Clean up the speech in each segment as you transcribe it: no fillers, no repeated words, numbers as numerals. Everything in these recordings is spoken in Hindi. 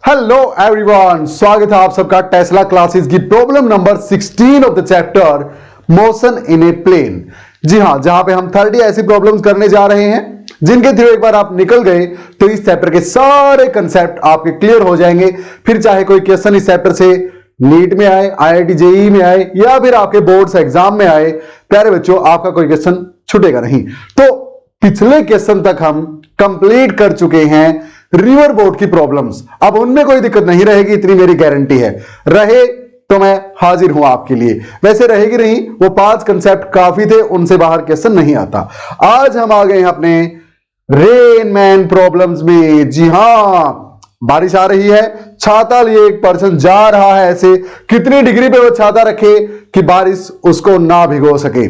हेलो एवरीवन, स्वागत है आप सबका टेस्ला क्लासेस की problem number 16 of the chapter motion in a plane. जी हां, जहां पे हम 30 ऐसी प्रॉब्लम्स करने जा रहे हैं जिनके थ्रू एक बार आप निकल गए तो इस चैप्टर के सारे कंसेप्ट आपके क्लियर हो जाएंगे। फिर चाहे कोई क्वेश्चन इस चैप्टर से नीट में आए, आईआईटी जेईई में आए या फिर आपके बोर्ड्स एग्जाम में आए, प्यारे बच्चों आपका कोई क्वेश्चन छूटेगा नहीं। तो पिछले क्वेश्चन तक हम कंप्लीट कर चुके हैं रिवर बोट की प्रॉब्लम्स। अब उनमें कोई दिक्कत नहीं रहेगी, इतनी मेरी गारंटी है। रहे तो मैं हाजिर हूं आपके लिए, वैसे रहेगी नहीं, वो 5 कंसेप्ट काफी थे, उनसे बाहर क्वेश्चन नहीं आता। आज हम आ गए हैं अपने रेन मैन प्रॉब्लम्स में। जी हां, बारिश आ रही है, छाता लिए एक पर्सन जा रहा है। ऐसे कितनी डिग्री पे वो छाता रखे कि बारिश उसको ना भिगो सके,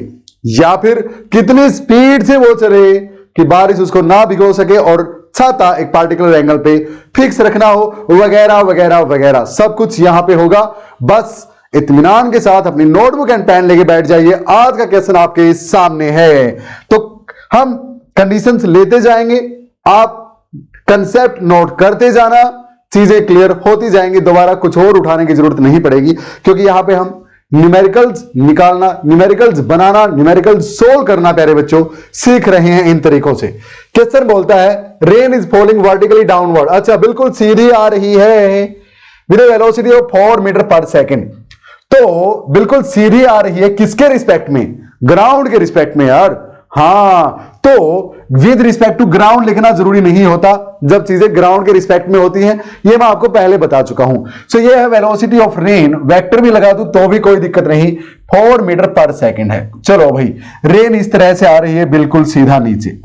या फिर कितनी स्पीड से वो चले कि बारिश उसको ना भिगो सके और छाता एक पार्टिकुलर एंगल पे फिक्स रखना हो, वगैरह वगैरह वगैरह सब कुछ यहां पे होगा। बस इत्मीनान के साथ अपनी नोटबुक एंड पेन लेके बैठ जाइए। आज का क्वेश्चन आपके सामने है, तो हम कंडीशंस लेते जाएंगे, आप कंसेप्ट नोट करते जाना, चीजें क्लियर होती जाएंगी। दोबारा कुछ और उठाने की जरूरत नहीं पड़ेगी, क्योंकि यहां पे हम न्यूमेरिकल्स निकालना, न्यूमेरिकल्स बनाना, न्यूमेरिकल्स सोल्व करना प्यारे बच्चों सीख रहे हैं इन तरीकों से। क्वेश्चन बोलता है rain is falling vertically downward. अच्छा, बिल्कुल सीधी आ रही है with velocity of 4 metre per second. तो बिल्कुल सीधी आ रही है किसके रिस्पेक्ट में? ग्राउंड के रिस्पेक्ट में यार। हां, तो विद रिस्पेक्ट टू ग्राउंड लिखना जरूरी नहीं होता जब चीजें ग्राउंड के रिस्पेक्ट में होती हैं, ये मैं आपको पहले बता चुका हूं। सो ये है वेलोसिटी ऑफ रेन, वेक्टर भी लगा दूं तो भी कोई दिक्कत नहीं, 4 मीटर पर सेकेंड है। चलो भाई, रेन इस तरह से आ रही है बिल्कुल सीधा नीचे,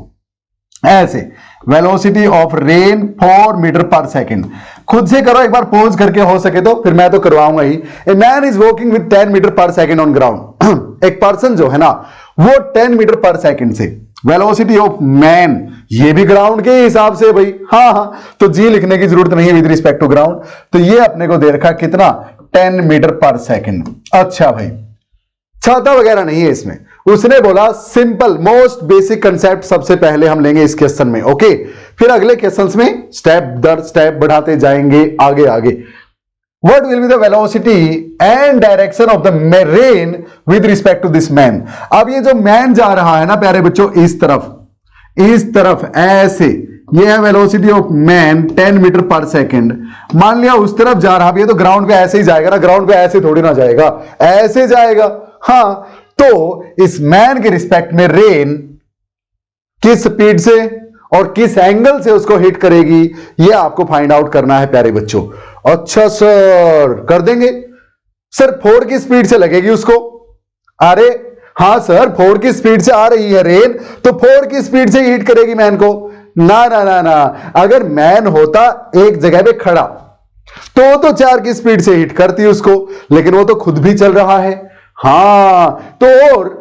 ऐसे velocity of rain 4 metre per second. खुद से करो एक बार, पॉज करके हो सके तो, फिर मैं तो करवाऊंगा ही। A man is walking with 10 meter per second on ground. एक पर्सन जो है ना वो 10 मीटर पर सेकेंड से, वेलोसिटी ऑफ मैन ये भी ग्राउंड के हिसाब से भाई। हाँ, तो जी लिखने की जरूरत नहीं है विद रिस्पेक्ट टू ग्राउंड। तो ये अपने को दे रखा कितना, 10 मीटर पर सेकेंड। अच्छा भाई, छाता वगैरह नहीं है इसमें, उसने बोला सिंपल मोस्ट बेसिक कंसेप्ट सबसे पहले हम लेंगे इस क्वेश्चन में। ओके, फिर अगले क्वेश्चंस में स्टेप दर स्टेप बढ़ाते जाएंगे आगे आगे। What will be the velocity and direction of the rain with respect to this man? अब ये जो मैन जा रहा है ना प्यारे बच्चों इस तरफ ऐसे, ये है velocity of man 10 meter per second. मान लिया उस तरफ जा रहा है, ये तो ग्राउंड पे ऐसे ही जाएगा ना, ग्राउंड पे ऐसे थोड़ी ना जाएगा, ऐसे जाएगा। हाँ, तो इस मैन के रिस्पेक्ट में रेन किस स्पीड से और किस एंगल से उसको हिट करेगी, ये आपको फाइंड आउट करना है प्यारे बच्चों। अच्छा सर, कर देंगे सर, 4 की स्पीड से लगेगी उसको। अरे हां सर, 4 की स्पीड से आ रही है रेन, तो 4 की स्पीड से हिट करेगी मैन को। ना ना ना ना, अगर मैन होता एक जगह पे खड़ा तो 4 की स्पीड से हिट करती उसको, लेकिन वो तो खुद भी चल रहा है। हां, तो और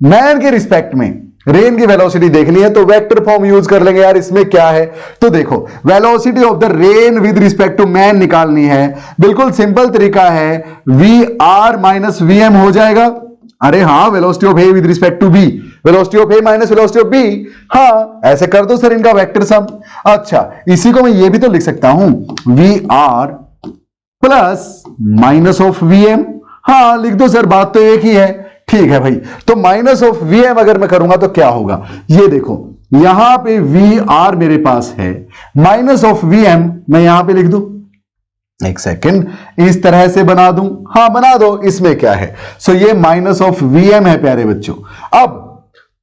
मैन के रिस्पेक्ट में रेन की वेलोसिटी देखनी है तो वेक्टर फॉर्म यूज कर लेंगे यार। इसमें क्या है, तो देखो velocity of the rain with respect to man निकालनी है। बिल्कुल सिंपल तरीका है, VR माइनस VM हो जाएगा। अरे हाँ, velocity of A with respect to B, velocity of A minus velocity of B। हाँ, ऐसे कर दो सर इनका वेक्टर सम। अच्छा, इसी को मैं ये भी तो लिख सकता हूं, VR plus minus of VM। हाँ लिख दो सर, बात तो एक ही है। ठीक है भाई, तो माइनस ऑफ VM अगर मैं करूंगा तो क्या होगा, ये देखो यहां पे VR मेरे पास है, माइनस ऑफ VM मैं यहां पे लिख दूं, एक सेकेंड, इस तरह से बना दूं। हाँ बना दो, इसमें क्या है। सो ये माइनस ऑफ VM है प्यारे बच्चों। अब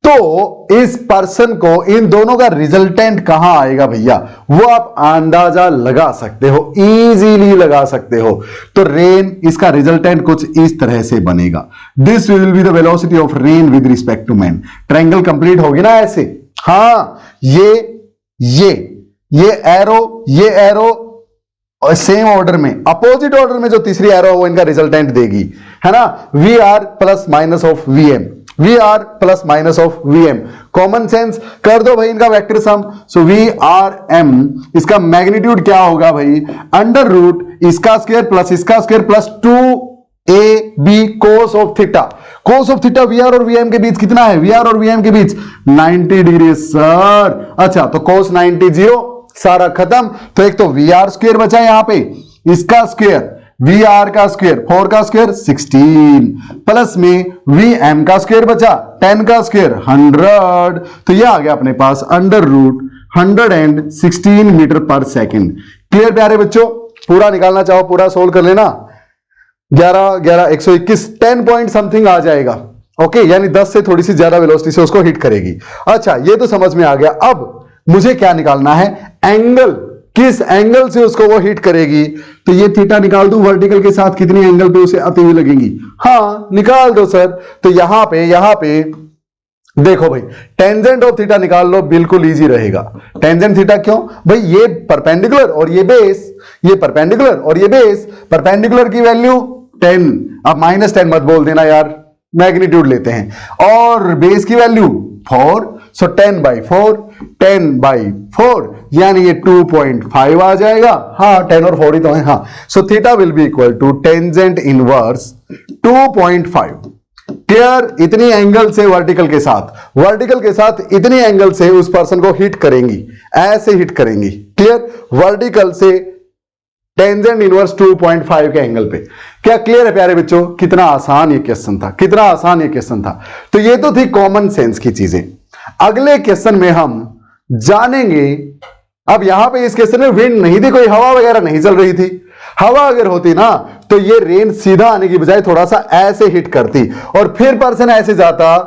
तो इस पर्सन को इन दोनों का रिजल्टेंट कहां आएगा भैया, वो आप अंदाजा लगा सकते हो, इजीली लगा सकते हो। तो रेन, इसका रिजल्टेंट कुछ इस तरह से बनेगा, this will be the velocity of rain with respect to man. Triangle complete होगी ना ऐसे। हाँ, ये एरो और सेम ऑर्डर में, अपोजिट ऑर्डर में जो तीसरी एरो है वो इनका रिजल्टेंट देगी, है ना। VR plus minus of VM, VR plus minus of VM, common sense कर दो भाई इनका वेक्टर सम। सो VRM, इसका मैग्नीट्यूड क्या होगा भाई, अंडर रूट इसका square plus 2AB cos of theta. Cos of theta VR और VM के बीच कितना है, VR और VM के बीच 90 डिग्री सर। अच्छा, तो कोस 90 0, सारा खत्म। तो एक तो वी आर स्क्वायर बचा यहां पे, इसका स्क्वायर, वी आर का स्क्वायर 4 का स्क्वायर 16 प्लस में वी एम का स्क्वायर बचा 10 का स्क्वायर 100। तो यह आ गया अपने पास under root 116 metre per second. Clear प्यारे बच्चों? पूरा निकालना चाहो पूरा सोल्व कर लेना। 11 11 121 10 पॉइंट समथिंग आ जाएगा। ओके, यानी 10 से थोड़ी सी ज्यादा वेलोसिटी से उसको हिट करेगी। अच्छा, ये तो समझ में आ गया। अब मुझे क्या निकालना है? एंगल, किस एंगल से उसको वो हिट करेगी। तो ये थीटा निकाल दूं, वर्टिकल के साथ कितनी एंगल पे उसे आती हुई लगेंगी। हाँ निकाल दो सर। तो यहां पे देखो भाई, टेंजेंट ऑफ थीटा निकाल लो, बिल्कुल इजी रहेगा। टेंजेंट थीटा क्यों भाई? ये परपेंडिकुलर और ये बेस, ये परपेंडिकुलर और ये बेस। परपेंडिकुलर की वैल्यू 10, अब -10 मत बोल देना यार, मैग्नीट्यूड लेते हैं। और बेस की वैल्यू 4, सो 10/4, 10/4 यानी ये 2.5 आ जाएगा। हाँ 10 और 4 ही तो है। हाँ, so theta will be equal to tangent inverse 2.5। Clear? इतनी एंगल से वर्टिकल के साथ इतनी एंगल से उस पर्सन को हिट करेंगी, ऐसे हिट करेंगी। क्लियर? वर्टिकल से टेंजेंट इनवर्स 2.5 के एंगल पे। क्या क्लियर है प्यारे बच्चों? कितना आसान ये क्वेश्चन था, कितना आसान ये क्वेश्चन था। तो ये तो थी कॉमन सेंस की चीजें। अगले क्वेश्चन में हम जानेंगे। अब यहां पे इस क्वेश्चन में विंड नहीं थी, कोई हवा वगैरह नहीं चल रही थी। हवा अगर होती ना तो ये रेन सीधा आने की बजाय थोड़ा सा ऐसे हिट करती और फिर पर्सन ऐसे जाता,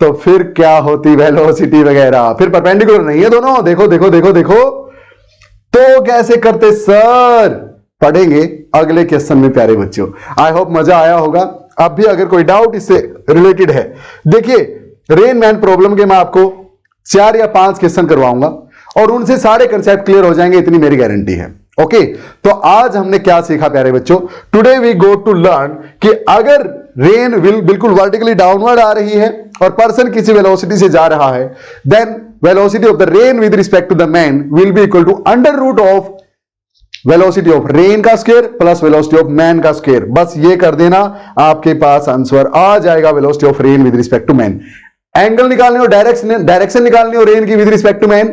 तो फिर क्या होती वेलोसिटी वगैरह। फिर परपेंडिकुलर नहीं है दोनों, देखो देखो देखो देखो। तो कैसे करते सर? पढ़ेंगे अगले क्वेश्चन में प्यारे बच्चों। आई होप मजा आया होगा। अब भी अगर कोई डाउट इससे रिलेटेड है, देखिए रेन मैन प्रॉब्लम के मैं आपको 4 या 5 क्वेश्चन करवाऊंगा और उनसे सारे कंसेप्ट क्लियर हो जाएंगे, इतनी मेरी गारंटी है। ओके, तो आज हमने क्या सीखा प्यारे बच्चों? Today we go to learn कि अगर रेन बिल्कुल वर्टिकली डाउनवर्ड आ रही है और पर्सन किसी वेलोसिटी से जा रहा है, then velocity of the rain with respect to the man will be equal to under root of velocity of rain का square plus velocity of man का स्क्वायर। बस ये कर देना, आपके पास आंसर आ जाएगा velocity of rain with respect to man. Angle निकालने हो, डायरेक्शन निकालनी हो रेन की with respect to man,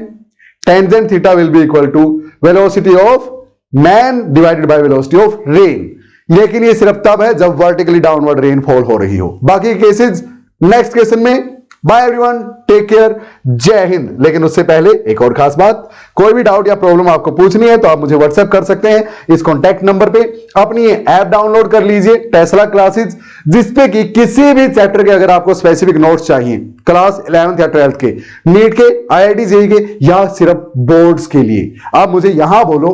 tangent theta will be equal to velocity of man divided by velocity of rain. लेकिन ये सिर्फ तब है जब वर्टिकली डाउनवर्ड रेन फॉल हो रही हो। बाकी केसेस नेक्स्ट क्वेश्चन में। बाय एवरीवन, टेक केयर, जय हिंद। लेकिन उससे पहले एक और खास बात, कोई भी डाउट या प्रॉब्लम आपको पूछनी है तो आप मुझे व्हाट्सएप कर सकते हैं इस कॉन्टैक्ट नंबर पे। अपनी ये ऐप डाउनलोड कर लीजिए टेस्ला क्लासेस, जिसपे कि किसी भी चैप्टर के अगर आपको स्पेसिफिक नोट्स चाहिए, क्लास 11th या 12th के, नीट के, IIT जेईई के या सिर्फ बोर्ड्स के लिए, आप मुझे यहां बोलो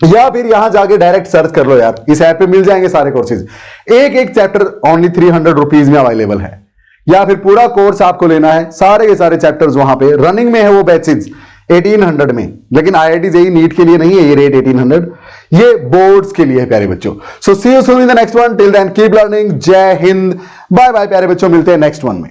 या फिर यहां जाके डायरेक्ट सर्च कर लो यार, इस ऐप पे मिल जाएंगे सारे कोर्सेज। एक एक चैप्टर ओनली 300 रुपीज में अवेलेबल है, या फिर पूरा कोर्स आपको लेना है, सारे के सारे चैप्टर्स वहां पे रनिंग में है वो बैचेज 1800 में। लेकिन IIT जेईई नीट के लिए नहीं है ये रेट 1800, ये बोर्ड्स के लिए है प्यारे बच्चों। So see you soon in the next one, till then keep learning. जय हिंद, बाय बाय प्यारे बच्चों, मिलते हैं नेक्स्ट वन में।